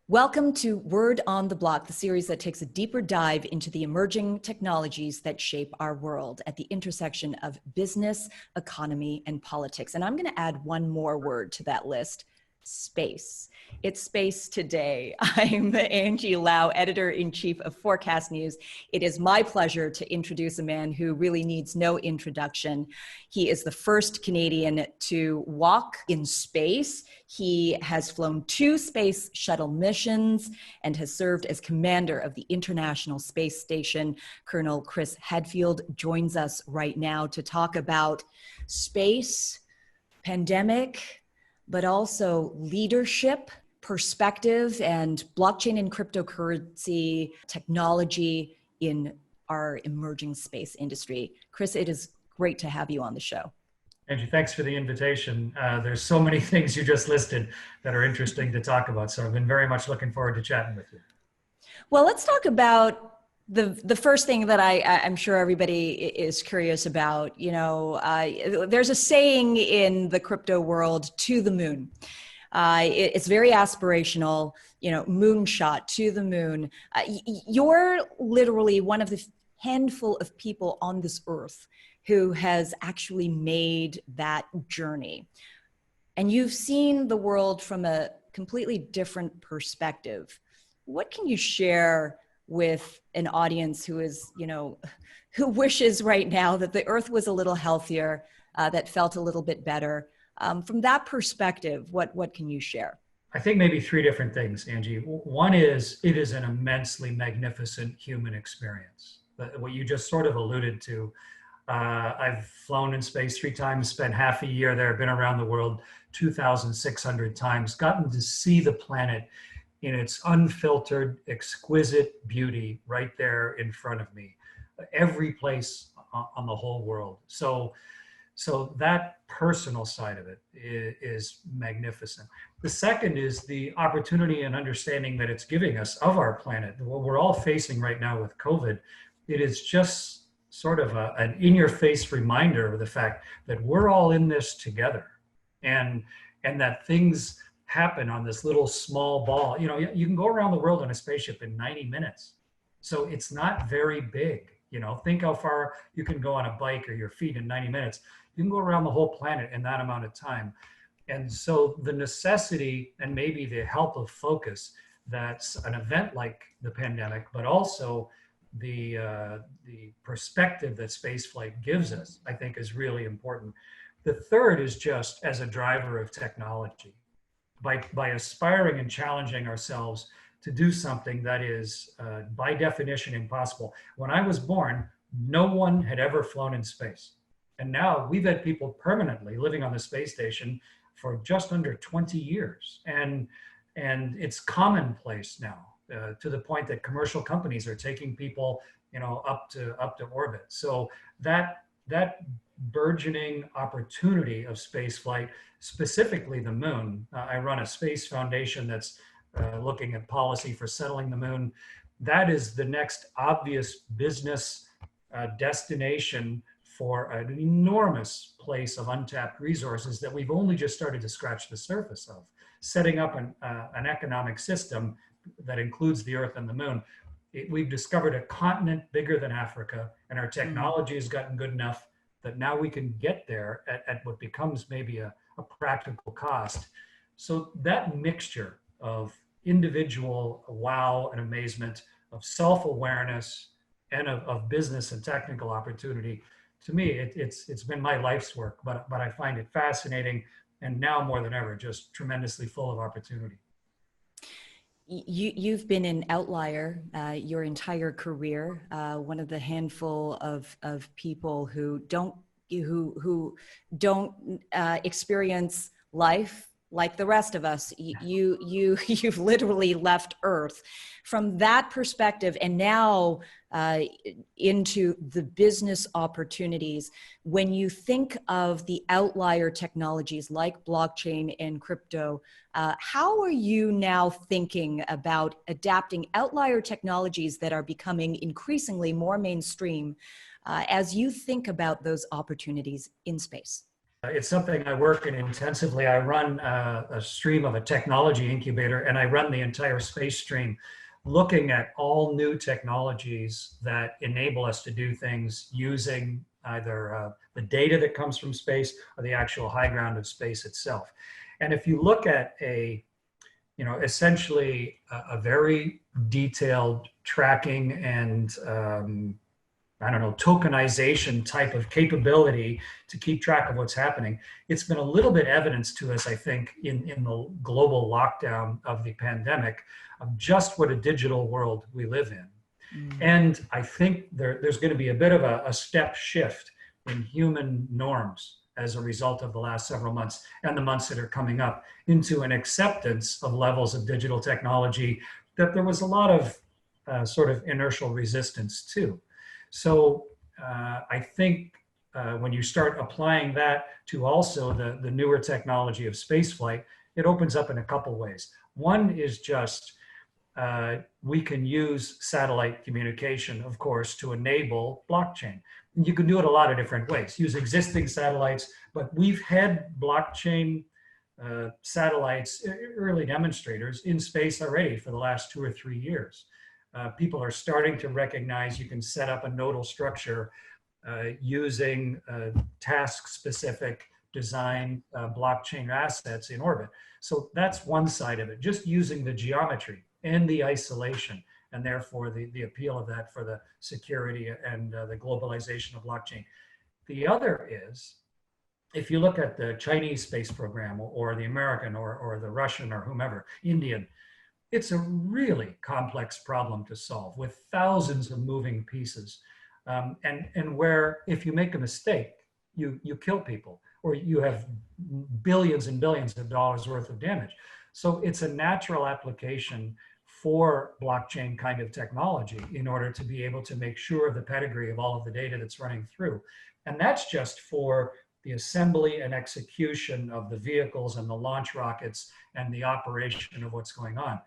Welcome to Word on the Block, the series that takes a deeper dive into the emerging technologies that shape our world at the intersection of business, economy, and politics. And I'm going to add one more word to that list: space. It's space today. I'm Angie Lau, editor-in-chief of Forkast.News. It is my pleasure to introduce a man who really needs no introduction. He is the first Canadian to walk in space. He has flown 2 space shuttle missions and has served as commander of the International Space Station. Colonel Chris Hadfield joins us right now to talk about space, pandemic, but also leadership, perspective, and blockchain and cryptocurrency technology in our emerging space industry. Chris, it is great to have you on the show. Angie, thanks for the invitation. There's so many things you just listed that are interesting to talk about, so I've been very much looking forward to chatting with you. Well, let's talk about the first thing that I'm sure everybody is curious about. You know, there's a saying in the crypto world, to the moon. It's very aspirational, you know, moonshot, to the moon. You're literally one of the handful of people on this earth who has actually made that journey. And you've seen the world from a completely different perspective. What can you share with an audience who is, you know, who wishes right now that the earth was a little healthier, that felt a little bit better? From that perspective, what can you share? I think maybe 3 different things, Angie. One is, it is an immensely magnificent human experience. What you just sort of alluded to. I've flown in space 3 times, spent half a year there, been around the world 2,600 times, gotten to see the planet in its unfiltered, exquisite beauty right there in front of me. Every place on the whole world. So that personal side of it is magnificent. The second is the opportunity and understanding that it's giving us of our planet. What we're all facing right now with COVID, it is just sort of an in-your-face reminder of the fact that we're all in this together, and that things happen on this little small ball. You know, you can go around the world on a spaceship in 90 minutes. So it's not very big. You know, think how far you can go on a bike or your feet in 90 minutes. You can go around the whole planet in that amount of time. And so the necessity and maybe the help of focus that's an event like the pandemic, but also the perspective that spaceflight gives us, I think, is really important. The third is just as a driver of technology. By aspiring and challenging ourselves to do something that is by definition impossible. When I was born, no one had ever flown in space. And now we've had people permanently living on the space station for just under 20 years. And it's commonplace now, to the point that commercial companies are taking people, you know, up to orbit. So that burgeoning opportunity of space flight, specifically the moon. I run a space foundation that's looking at policy for settling the moon. That is the next obvious business destination for an enormous place of untapped resources that we've only just started to scratch the surface of. Setting up an economic system that includes the Earth and the moon. We've discovered a continent bigger than Africa, and our technology has gotten good enough that now we can get there at what becomes maybe a practical cost. So that mixture of individual wow and amazement, of self-awareness, and of business and technical opportunity, to me, it's been my life's work, but I find it fascinating, and now more than ever, just tremendously full of opportunity. You've been an outlier your entire career, one of the handful of people who don't experience life like the rest of us. You've literally left Earth. From that perspective, and now into the business opportunities, when you think of the outlier technologies like blockchain and crypto, how are you now thinking about adapting outlier technologies that are becoming increasingly more mainstream as you think about those opportunities in space? It's something I work in intensively. I run a stream of a technology incubator, and I run the entire space stream, looking at all new technologies that enable us to do things using either the data that comes from space or the actual high ground of space itself. And if you look at essentially a very detailed tracking and I don't know, tokenization type of capability to keep track of what's happening. It's been a little bit evidence to us, I think, in the global lockdown of the pandemic, of just what a digital world we live in. And I think there's going to be a bit of a step shift in human norms as a result of the last several months and the months that are coming up, into an acceptance of levels of digital technology that there was a lot of sort of inertial resistance to. So I think when you start applying that to also the newer technology of spaceflight, it opens up in a couple ways. One is just we can use satellite communication, of course, to enable blockchain. And you can do it a lot of different ways. Use existing satellites, but we've had blockchain satellites, early demonstrators in space already for the last 2 or 3 years. People are starting to recognize you can set up a nodal structure using task-specific design blockchain assets in orbit. So that's one side of it, just using the geometry and the isolation, and therefore the appeal of that for the security and the globalization of blockchain. The other is, if you look at the Chinese space program or the American or the Russian or whomever, Indian, it's a really complex problem to solve with thousands of moving pieces. And where if you make a mistake, you kill people, or you have billions and billions of dollars worth of damage. So it's a natural application for blockchain kind of technology in order to be able to make sure of the pedigree of all of the data that's running through. And that's just for the assembly and execution of the vehicles and the launch rockets and the operation of what's going on.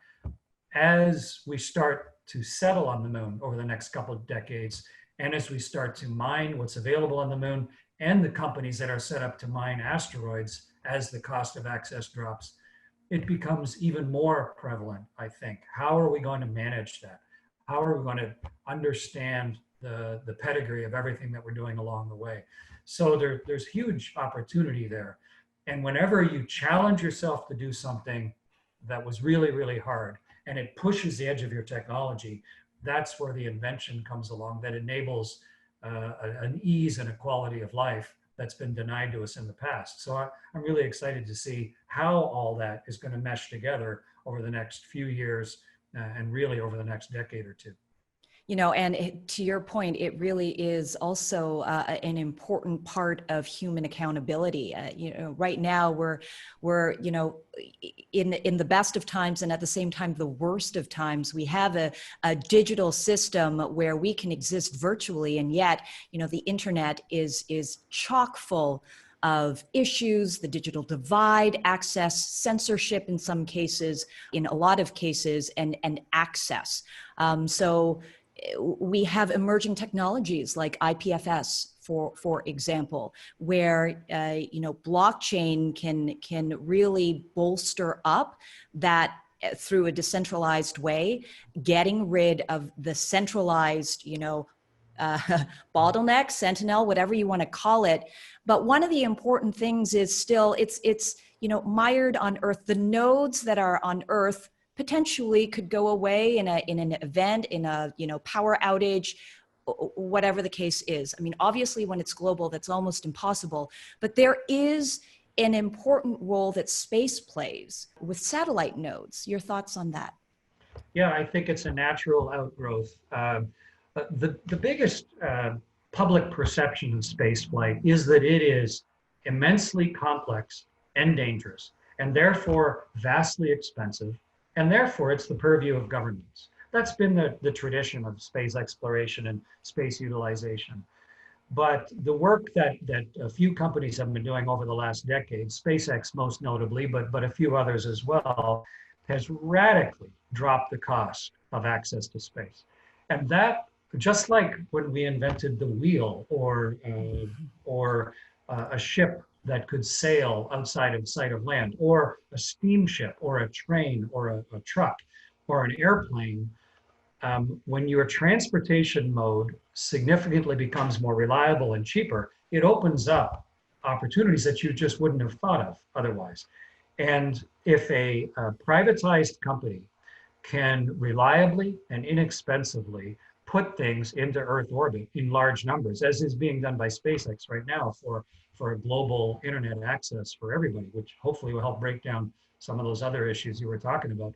As we start to settle on the moon over the next couple of decades, and as we start to mine what's available on the moon, and the companies that are set up to mine asteroids as the cost of access drops, it becomes even more prevalent, I think. How are we going to manage that? How are we going to understand the pedigree of everything that we're doing along the way? So there's huge opportunity there. And whenever you challenge yourself to do something that was really, really hard, and it pushes the edge of your technology, that's where the invention comes along that enables an ease and a quality of life that's been denied to us in the past. So I'm really excited to see how all that is going to mesh together over the next few years and really over the next decade or two. And to your point, it really is also an important part of human accountability. Right now we're in the best of times, and at the same time the worst of times. We have a digital system where we can exist virtually, and yet the internet is chock full of issues: the digital divide, access, censorship in some cases, in a lot of cases, and access. So we have emerging technologies like IPFS, for example, where blockchain can really bolster up that through a decentralized way, getting rid of the centralized, bottleneck, sentinel, whatever you want to call it. But one of the important things is still it's mired on Earth. The nodes that are on Earth potentially could go away in an event, in a power outage, whatever the case is. I mean, obviously when it's global, that's almost impossible, but there is an important role that space plays with satellite nodes. Your thoughts on that? Yeah, I think it's a natural outgrowth. The biggest public perception of spaceflight is that it is immensely complex and dangerous, and therefore vastly expensive, and therefore it's the purview of governments. That's been the tradition of space exploration and space utilization. But the work that a few companies have been doing over the last decade, SpaceX most notably, but a few others as well, has radically dropped the cost of access to space. And that, just like when we invented the wheel or a ship that could sail outside of sight of land, or a steamship, or a train, or a truck, or an airplane. When your transportation mode significantly becomes more reliable and cheaper, it opens up opportunities that you just wouldn't have thought of otherwise. And if a privatized company can reliably and inexpensively put things into Earth orbit in large numbers, as is being done by SpaceX right now for a global internet access for everybody, which hopefully will help break down some of those other issues you were talking about,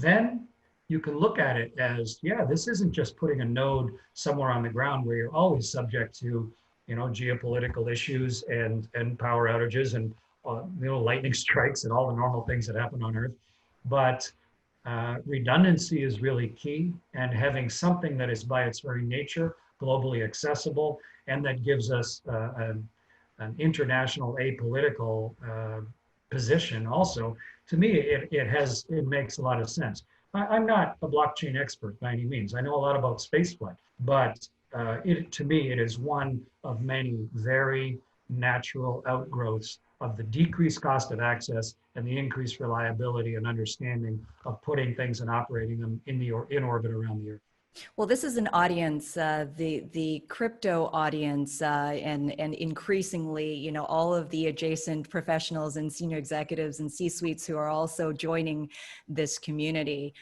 then you can look at it as, yeah, this isn't just putting a node somewhere on the ground where you're always subject to, geopolitical issues and power outages and lightning strikes and all the normal things that happen on Earth. But redundancy is really key, and having something that is by its very nature globally accessible and that gives us an international apolitical position also, to me, it makes a lot of sense. I'm not a blockchain expert by any means. I know a lot about spaceflight, but to me, it is one of many very natural outgrowths of the decreased cost of access and the increased reliability and understanding of putting things and operating them in orbit around the Earth. Well, this is an audience, the crypto audience, and increasingly, all of the adjacent professionals and senior executives and C-suites who are also joining this community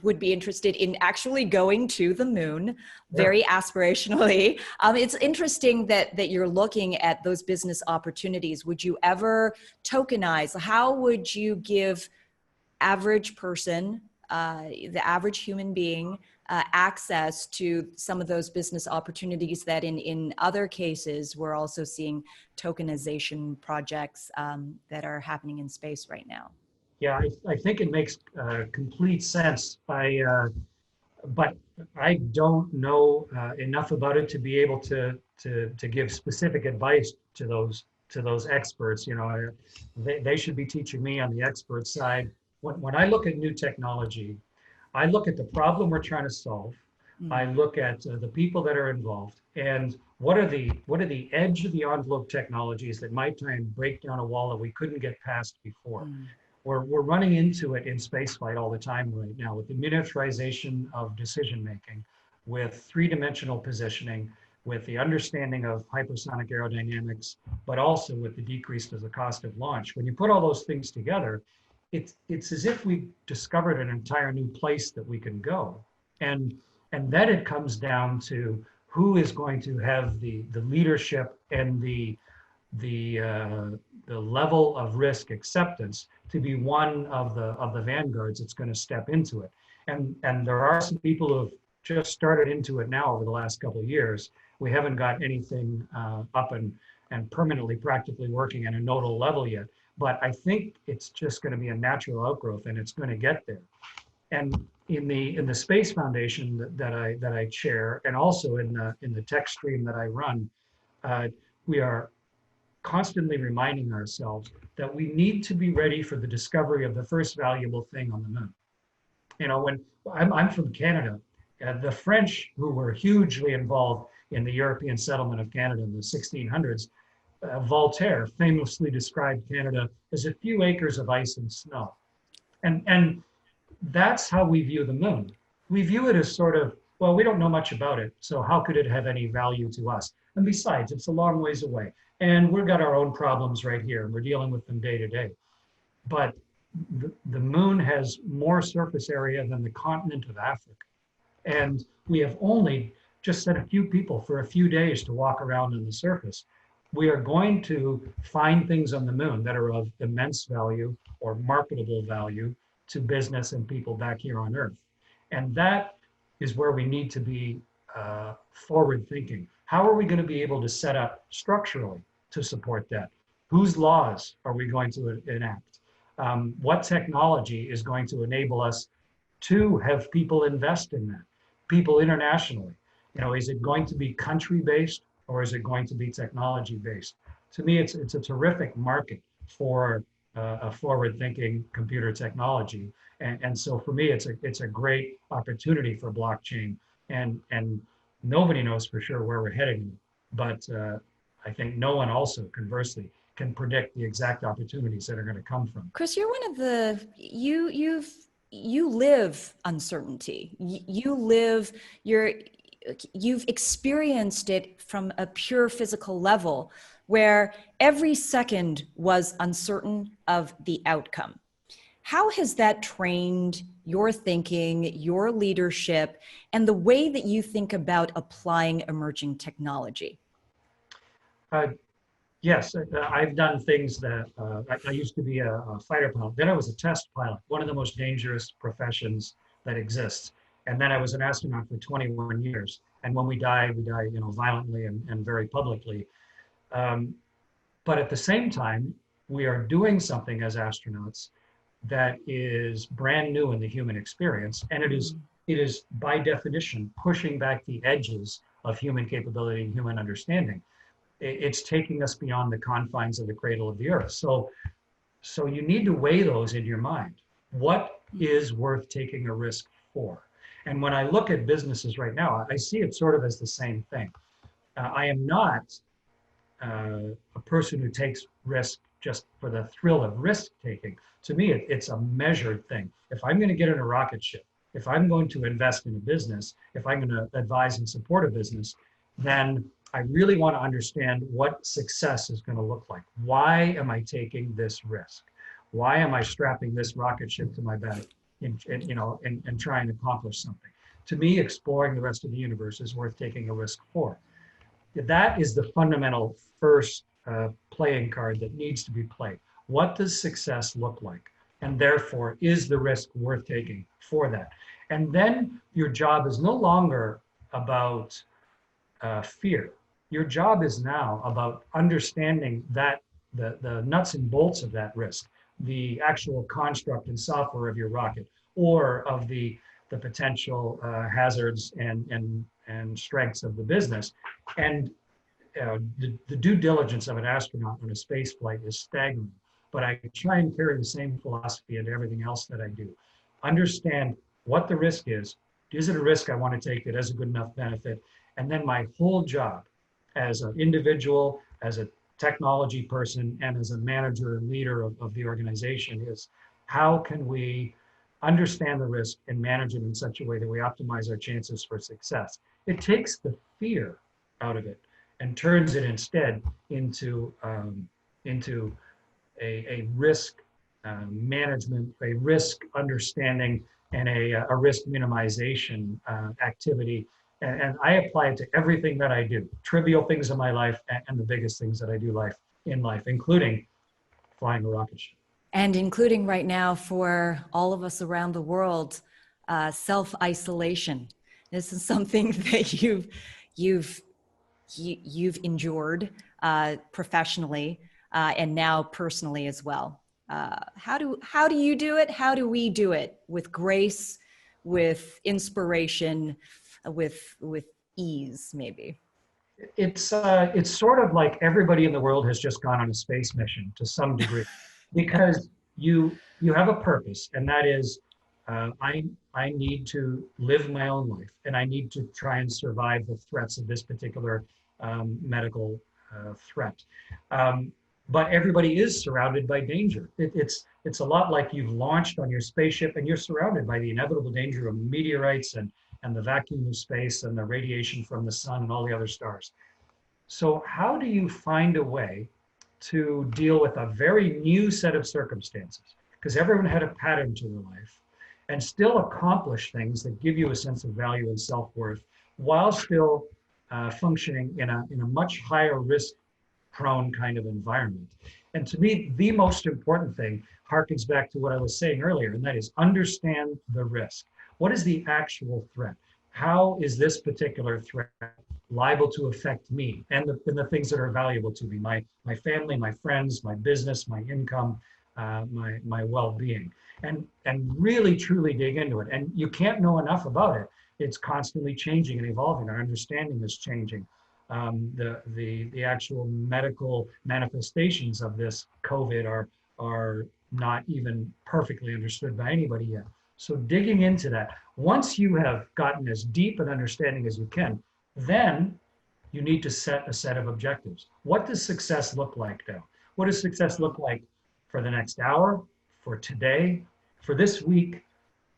would be interested in actually going to the moon, very aspirationally. It's interesting that you're looking at those business opportunities. Would you ever tokenize? How would you give average person, the average human being, access to some of those business opportunities that in other cases, we're also seeing tokenization projects that are happening in space right now? Yeah, I think it makes complete sense. But I don't know enough about it to be able to give specific advice to those experts. They should be teaching me on the expert side. When I look at new technology, I look at the problem we're trying to solve. I look at the people that are involved, and what are the edge of the envelope technologies that might try and break down a wall that we couldn't get past before. We're running into it in spaceflight all the time right now with the miniaturization of decision making, with three-dimensional positioning, with the understanding of hypersonic aerodynamics, but also with the decrease of the cost of launch. When you put all those things together, it's as if we've discovered an entire new place that we can go. And then it comes down to who is going to have the leadership and the level of risk acceptance to be one of the vanguards that's going to step into it. And there are some people who have just started into it now over the last couple of years. We haven't got anything up and permanently practically working at a nodal level yet. But I think it's just going to be a natural outgrowth, and it's going to get there. And in the Space Foundation that I chair, and also in the tech stream that I run, we are constantly reminding ourselves that we need to be ready for the discovery of the first valuable thing on the moon. When I'm from Canada, the French, who were hugely involved in the European settlement of Canada in the 1600s, Voltaire famously described Canada as a few acres of ice and snow. And that's how we view the moon. We view it as sort of, well, we don't know much about it, so how could it have any value to us? And besides, it's a long ways away. And we've got our own problems right here, and we're dealing with them day to day. But the moon has more surface area than the continent of Africa. And we have only just sent a few people for a few days to walk around on the surface. We are going to find things on the moon that are of immense value or marketable value to business and people back here on Earth. And that is where we need to be forward thinking. How are we going to be able to set up structurally to support that? Whose laws are we going to enact? What technology is going to enable us to have people invest in that? People internationally. Is it going to be country-based or is it going to be technology-based? To me, it's a terrific market for a forward-thinking computer technology. And so for me, it's a great opportunity for blockchain. And nobody knows for sure where we're heading, but I think no one also, conversely, can predict the exact opportunities that are going to come from. Chris, you're one of the, you live uncertainty. You've experienced it from a pure physical level where every second was uncertain of the outcome. How has that trained your thinking, your leadership, and the way that you think about applying emerging technology? Yes, I've done things that I used to be a fighter pilot. Then I was a test pilot, one of the most dangerous professions that exists. And then I was an astronaut for 21 years. And when we die, violently and very publicly. But at the same time, we are doing something as astronauts that is brand new in the human experience, and it is by definition pushing back the edges of human capability and human understanding. It's taking us beyond the confines of the cradle of the earth. So you need to weigh those in your mind. What is worth taking a risk for? And when I look at businesses right now, I see it sort of as the same thing. I am not a person who takes risk just for the thrill of risk taking. To me, it's a measured thing. If I'm going to get in a rocket ship, if I'm going to invest in a business, if I'm going to advise and support a business, then I really want to understand what success is going to look like. Why am I taking this risk? Why am I strapping this rocket ship to my back and trying to accomplish something? To me, exploring the rest of the universe is worth taking a risk for. That is the fundamental first playing card that needs to be played. What does success look like? And therefore, is the risk worth taking for that? And then your job is no longer about fear. Your job is now about understanding that the nuts and bolts of that risk, the actual construct and software of your rocket, or of the potential hazards and strengths of the business. And the due diligence of an astronaut on a space flight is staggering. But I try and carry the same philosophy into everything else that I do. Understand what the risk is. Is it a risk I want to take that has a good enough benefit? And then my whole job as an individual, as a technology person, and as a manager and leader of the organization is how can we understand the risk and manage it in such a way that we optimize our chances for success. It takes the fear out of it and turns it instead into a risk management, a risk understanding, and a risk minimization activity. And I apply it to everything that I do, trivial things in my life and the biggest things that I do in life, including flying a rocket ship. And including right now for all of us around the world, self-isolation. This is something that you've endured professionally and now personally as well. How do you do it? How do we do it? With grace, with inspiration, with ease, maybe? It's sort of like everybody in the world has just gone on a space mission to some degree, because you have a purpose, and that is I need to live my own life, and I need to try and survive the threats of this particular medical threat. But everybody is surrounded by danger. It's a lot like you've launched on your spaceship and you're surrounded by the inevitable danger of meteorites and the vacuum of space and the radiation from the sun and all the other stars. So how do you find a way to deal with a very new set of circumstances? Because everyone had a pattern to their life, and still accomplish things that give you a sense of value and self-worth while still functioning in a much higher risk-prone kind of environment. And to me, the most important thing harkens back to what I was saying earlier, and that is understand the risk. What is the actual threat? How is this particular threat liable to affect me and the things that are valuable to me, my family, my friends, my business, my income, my well-being, and really truly dig into it. And you can't know enough about it. It's constantly changing and evolving. Our understanding is changing. The actual medical manifestations of this COVID are not even perfectly understood by anybody yet. So digging into that, once you have gotten as deep an understanding as you can, then you need to set a set of objectives. What does success look like now? What does success look like for the next hour, for today, for this week,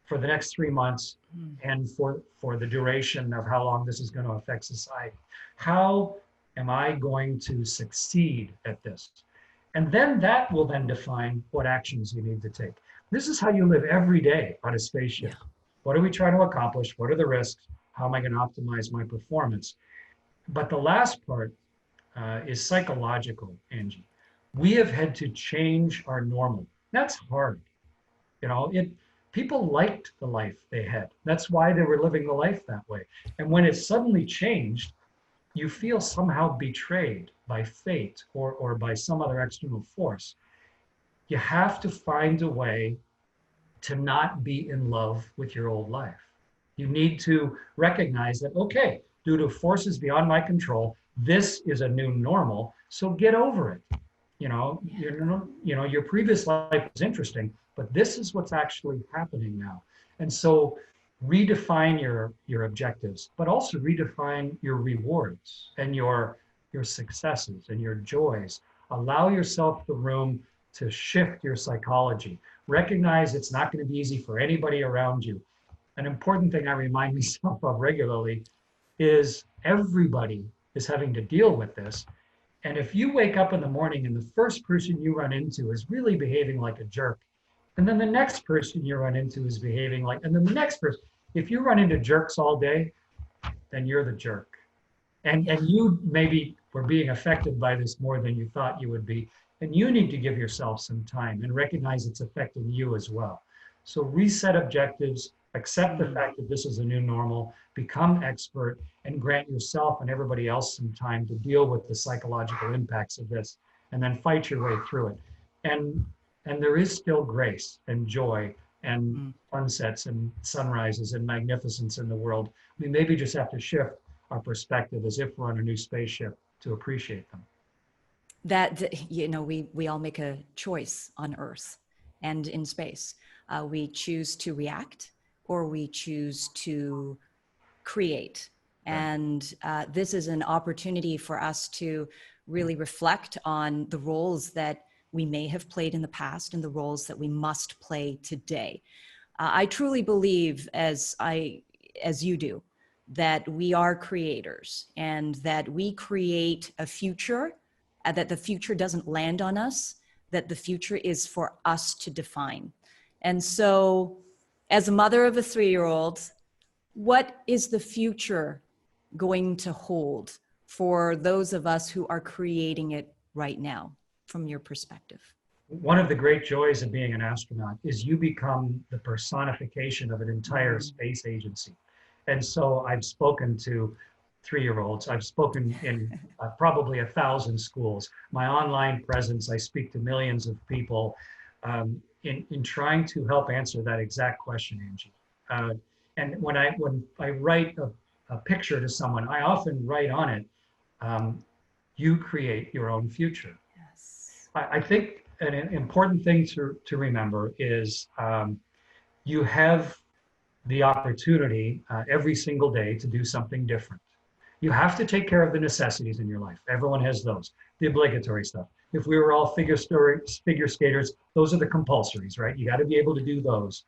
for the next 3 months, and for the duration of how long this is going to affect society? How am I going to succeed at this? And then that will then define what actions you need to take. This is how you live every day on a spaceship. Yeah. What are we trying to accomplish? What are the risks? How am I going to optimize my performance? But the last part is psychological, Angie. We have had to change our normal. That's hard. You know, people liked the life they had. That's why they were living the life that way. And when it suddenly changed, you feel somehow betrayed by fate or by some other external force. You have to find a way to not be in love with your old life. You need to recognize that, okay, due to forces beyond my control, this is a new normal, so get over it. You know, your previous life was interesting, but this is what's actually happening now. And so redefine your objectives, but also redefine your rewards and your successes and your joys. Allow yourself the room to shift your psychology. Recognize it's not going to be easy for anybody around you. An important thing I remind myself of regularly is everybody is having to deal with this. And if you wake up in the morning and the first person you run into is really behaving like a jerk, and then the next person you run into is behaving like, and then the next person, if you run into jerks all day, then you're the jerk. And you maybe were being affected by this more than you thought you would be. And you need to give yourself some time and recognize it's affecting you as well. So reset objectives, accept the fact that this is a new normal, become expert, and grant yourself and everybody else some time to deal with the psychological impacts of this, and then fight your way through it. And there is still grace and joy and sunsets and sunrises and magnificence in the world. We maybe just have to shift our perspective as if we're on a new spaceship to appreciate them. That, you know, we all make a choice on Earth and in space. We choose to react or we choose to create. And this is an opportunity for us to really reflect on the roles that we may have played in the past and the roles that we must play today. I truly believe, as you do, that we are creators and that we create a future, that the future doesn't land on us, that the future is for us to define. And so, as a mother of a 3-year-old, what is the future going to hold for those of us who are creating it right now, from your perspective? One of the great joys of being an astronaut is you become the personification of an entire space agency. And so I've spoken to 3-year-olds. I've spoken in probably 1,000 schools. My online presence, I speak to millions of people in trying to help answer that exact question, Angie. And when I write a picture to someone, I often write on it, you create your own future. Yes. I think an important thing to remember is you have the opportunity every single day to do something different. You have to take care of the necessities in your life. Everyone has those, the obligatory stuff. If we were all figure skaters, those are the compulsories, right? You got to be able to do those.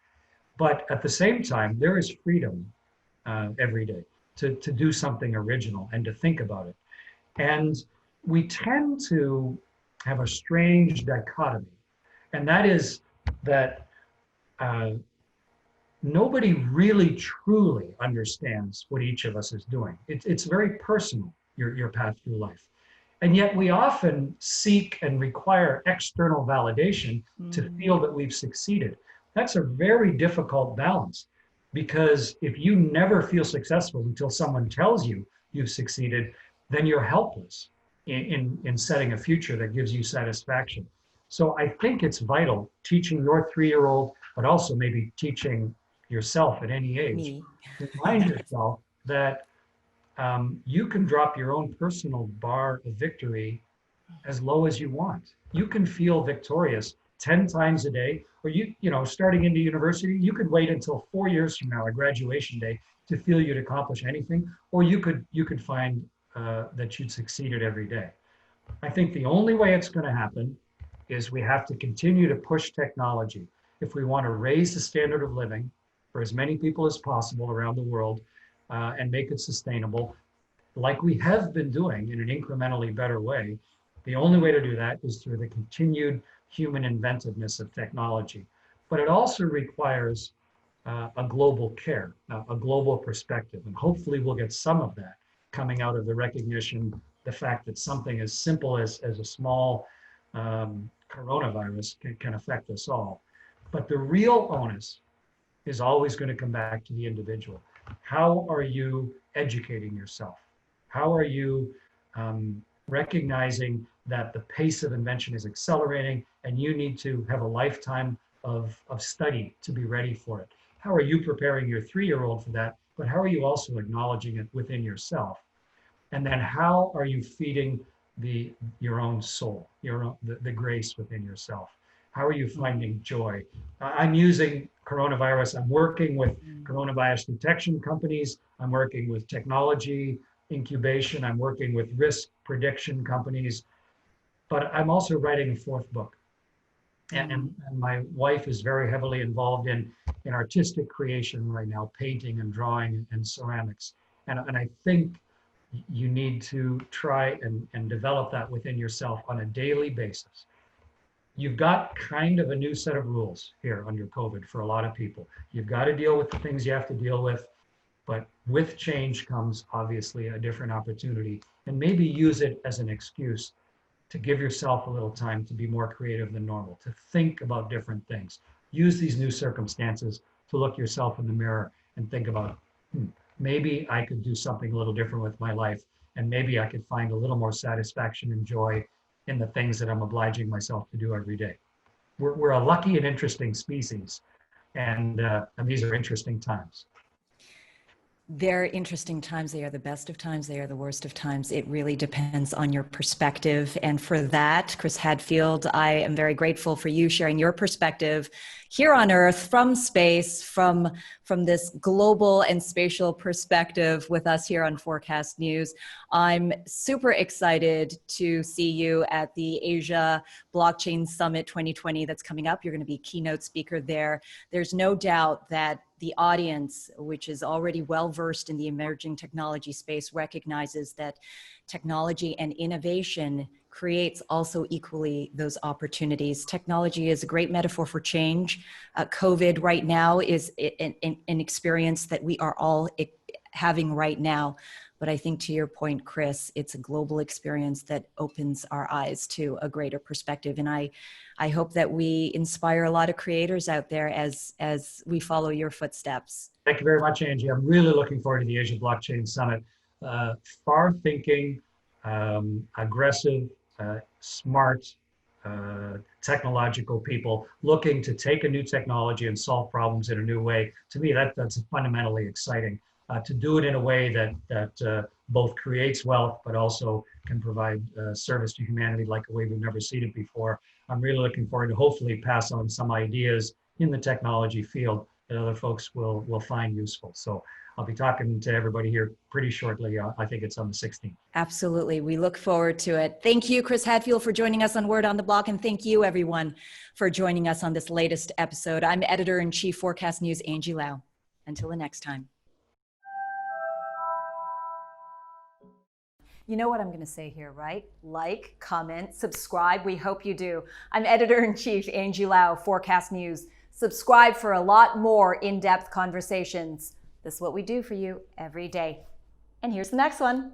But at the same time, there is freedom every day to do something original and to think about it. And we tend to have a strange dichotomy, and that is that nobody really truly understands what each of us is doing. It's very personal, your path through life. And yet we often seek and require external validation to feel that we've succeeded. That's a very difficult balance, because if you never feel successful until someone tells you you've succeeded, then you're helpless in setting a future that gives you satisfaction. So I think it's vital teaching your 3-year-old, but also maybe teaching yourself at any age, remind yourself that you can drop your own personal bar of victory as low as you want. You can feel victorious 10 times a day, or you know, starting into university, you could wait until 4 years from now, a graduation day, to feel you'd accomplish anything, or you could find that you'd succeeded every day. I think the only way it's going to happen is we have to continue to push technology. If we want to raise the standard of living for as many people as possible around the world and make it sustainable, like we have been doing in an incrementally better way, the only way to do that is through the continued human inventiveness of technology. But it also requires a global care, a global perspective. And hopefully we'll get some of that coming out of the recognition, the fact that something as simple as a small coronavirus can affect us all. But the real onus is always going to come back to the individual. How are you educating yourself? How are you recognizing that the pace of invention is accelerating and you need to have a lifetime of study to be ready for it? How are you preparing your 3-year-old for that? But how are you also acknowledging it within yourself? And then how are you feeding your own soul, the grace within yourself? How are you finding joy? I'm using coronavirus. I'm working with coronavirus detection companies. I'm working with technology incubation. I'm working with risk prediction companies. But I'm also writing a 4th book. And my wife is very heavily involved in artistic creation right now, painting and drawing and ceramics. And I think you need to try and develop that within yourself on a daily basis. You've got kind of a new set of rules here under COVID for a lot of people. You've got to deal with the things you have to deal with, but with change comes obviously a different opportunity, and maybe use it as an excuse to give yourself a little time to be more creative than normal, to think about different things. Use these new circumstances to look yourself in the mirror and think about, maybe I could do something a little different with my life, and maybe I could find a little more satisfaction and joy in the things that I'm obliging myself to do every day. We're a lucky and interesting species, and these are interesting times. They're interesting times. They are the best of times. They are the worst of times. It really depends on your perspective. And for that, Chris Hadfield, I am very grateful for you sharing your perspective here on Earth, from space, from this global and spatial perspective with us here on Forkast News. I'm super excited to see you at the Asia Blockchain Summit 2020 that's coming up. You're going to be keynote speaker there. There's no doubt that the audience, which is already well-versed in the emerging technology space, recognizes that technology and innovation creates also equally those opportunities. Technology is a great metaphor for change. COVID right now is an experience that we are all having right now. But I think, to your point, Chris, it's a global experience that opens our eyes to a greater perspective. And I hope that we inspire a lot of creators out there as we follow your footsteps. Thank you very much, Angie. I'm really looking forward to the Asia Blockchain Summit. Far-thinking, aggressive, smart, technological people looking to take a new technology and solve problems in a new way. To me, that's fundamentally exciting. To do it in a way that both creates wealth, but also can provide service to humanity like a way we've never seen it before. I'm really looking forward to hopefully pass on some ideas in the technology field that other folks will find useful. So I'll be talking to everybody here pretty shortly. I think it's on the 16th. Absolutely. We look forward to it. Thank you, Chris Hadfield, for joining us on Word on the Block. And thank you, everyone, for joining us on this latest episode. I'm Editor-in-Chief Forkast News, Angie Lau. Until the next time. You know what I'm going to say here, right? Like, comment, subscribe. We hope you do. I'm Editor-in-Chief Angie Lau, Forkast News. Subscribe for a lot more in-depth conversations. This is what we do for you every day. And here's the next one.